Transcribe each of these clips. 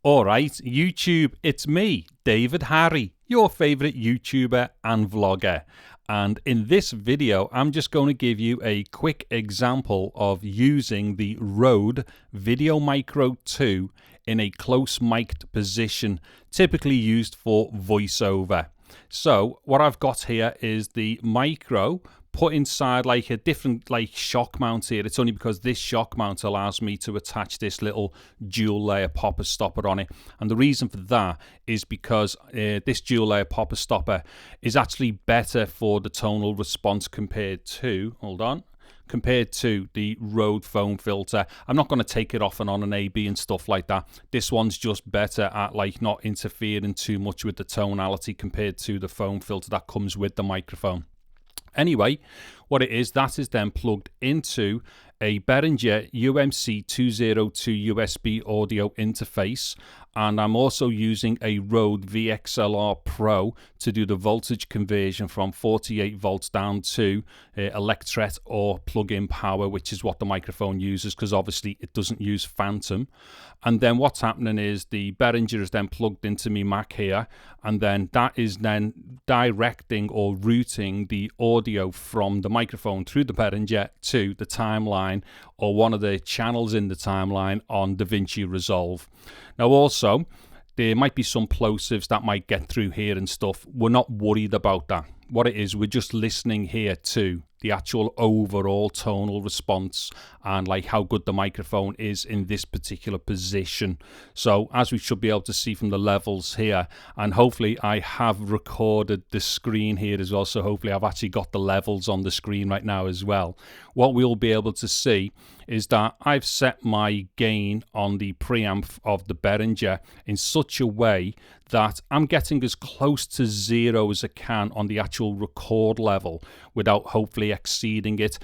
Alright, YouTube, it's me, David Harry, your favorite YouTuber and vlogger. And in this video, I'm just going to give you a quick example of using the RODE VideoMicro II in a close mic'd position, typically used for voiceover. So what I've got here is the micro put inside like a different shock mount here. It's only because this shock mount allows me to attach this little dual layer popper stopper on it, and the reason for that is because this dual layer popper stopper is actually better for the tonal response compared to the RODE foam filter. I'm not going to take it off and on an AB and stuff like that. This one's just better at not interfering too much with the tonality compared to the foam filter that comes with the microphone. Anyway, what it is, that is then plugged into a Behringer UMC 202 USB audio interface, and I'm also using a RODE VXLR Pro to do the voltage conversion from 48 volts down to electret or plug-in power, which is what the microphone uses, because obviously it doesn't use phantom. And then what's happening is the Behringer is then plugged into my Mac here, and then that is then directing or routing the audio from the microphone through the Behringer to the timeline or one of the channels in the timeline on DaVinci Resolve. Now also, there might be some plosives that might get through here and stuff. We're not worried about that. What it is, we're just listening here to the actual overall tonal response and how good the microphone is in this particular position. So as we should be able to see from the levels here, and hopefully I have recorded the screen here as well, so hopefully I've actually got the levels on the screen right now as well. What we'll be able to see is that I've set my gain on the preamp of the Behringer in such a way that I'm getting as close to zero as I can on the actual record level without hopefully exceeding it.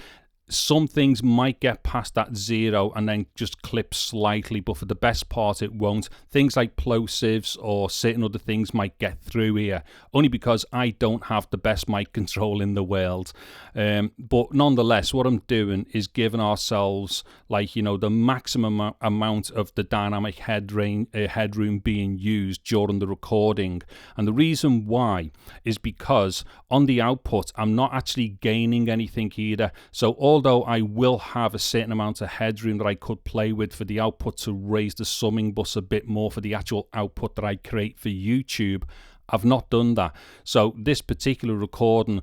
Some things might get past that zero and then just clip slightly, but for the best part it won't. Things like plosives or certain other things might get through here, only because I don't have the best mic control in the world. But nonetheless, what I'm doing is giving ourselves the maximum amount of the dynamic headroom being used during the recording. And the reason why is because on the output I'm not actually gaining anything either. So although I will have a certain amount of headroom that I could play with for the output to raise the summing bus a bit more for the actual output that I create for YouTube, I've not done that. So this particular recording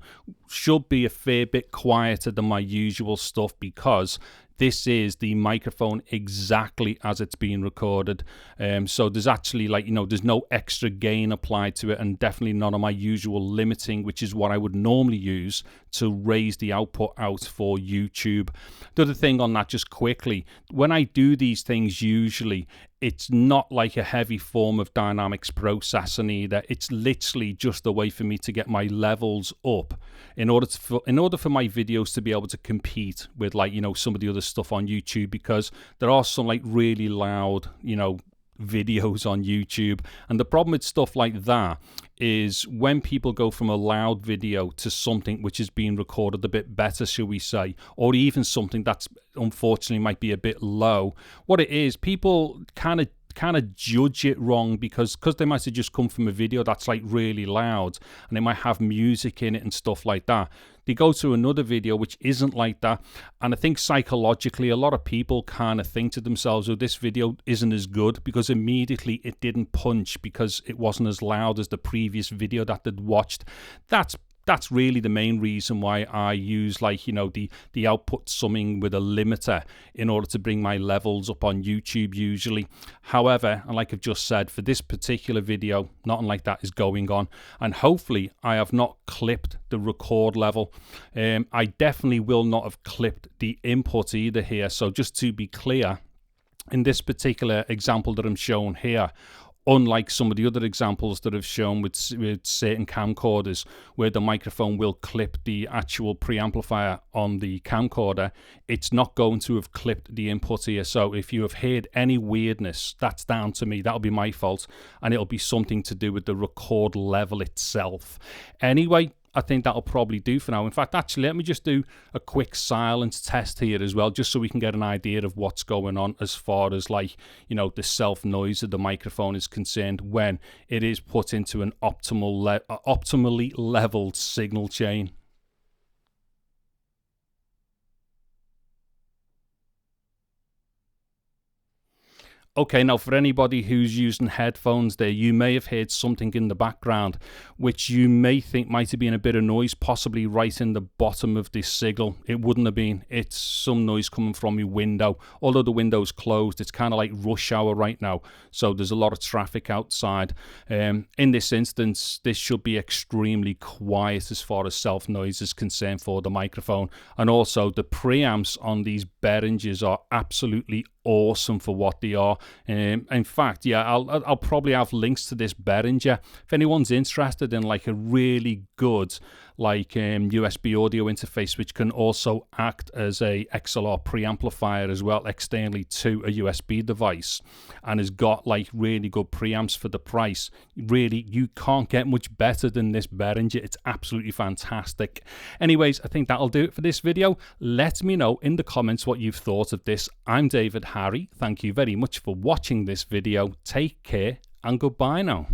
should be a fair bit quieter than my usual stuff, because this is the microphone exactly as it's being recorded. So there's actually there's no extra gain applied to it, and definitely none of my usual limiting, which is what I would normally use to raise the output out for YouTube. The other thing on that, just quickly, when I do these things, usually it's not like a heavy form of dynamics processing either. It's literally just a way for me to get my levels up in order for my videos to be able to compete with some of the other stuff on YouTube, because there are some really loud videos on YouTube, and the problem with stuff like that is when people go from a loud video to something which is being recorded a bit better, shall we say, or even something that's unfortunately might be a bit low, what it is, people kind of judge it wrong, because they might have just come from a video that's really loud and they might have music in it and stuff like that. They go to another video which isn't like that, and I think psychologically a lot of people kind of think to themselves, oh, this video isn't as good because immediately it didn't punch because it wasn't as loud as the previous video that they'd watched. That's really the main reason why I use the output summing with a limiter in order to bring my levels up on YouTube usually. However, and like I've just said, for this particular video, nothing like that is going on, and hopefully I have not clipped the record level. I definitely will not have clipped the input either here. So just to be clear, in this particular example that I'm showing here, unlike some of the other examples that I've shown with certain camcorders where the microphone will clip the actual preamplifier on the camcorder, it's not going to have clipped the input here. So if you have heard any weirdness, that's down to me. That'll be my fault, and it'll be something to do with the record level itself. Anyway, I think that'll probably do for now. In fact, actually, let me just do a quick silence test here as well, just so we can get an idea of what's going on as far as, like, you know, the self noise of the microphone is concerned when it is put into an optimally leveled signal chain. Okay, now for anybody who's using headphones there, you may have heard something in the background which you may think might have been a bit of noise, possibly right in the bottom of this signal. It wouldn't have been. It's some noise coming from your window. Although the window's closed, it's kind of like rush hour right now, so there's a lot of traffic outside. In this instance, this should be extremely quiet as far as self noise is concerned for the microphone. And also the preamps on these Behringers are absolutely awesome for what they are. In fact, yeah, I'll probably have links to this Behringer if anyone's interested in like a really good like USB audio interface, which can also act as a XLR preamplifier as well externally to a USB device, and has got like really good preamps for the price. Really, you can't get much better than this Behringer. It's absolutely fantastic. Anyways, I think that'll do it for this video. Let me know in the comments what you've thought of this. I'm David Harry. Thank you very much for watching this video. Take care and goodbye now.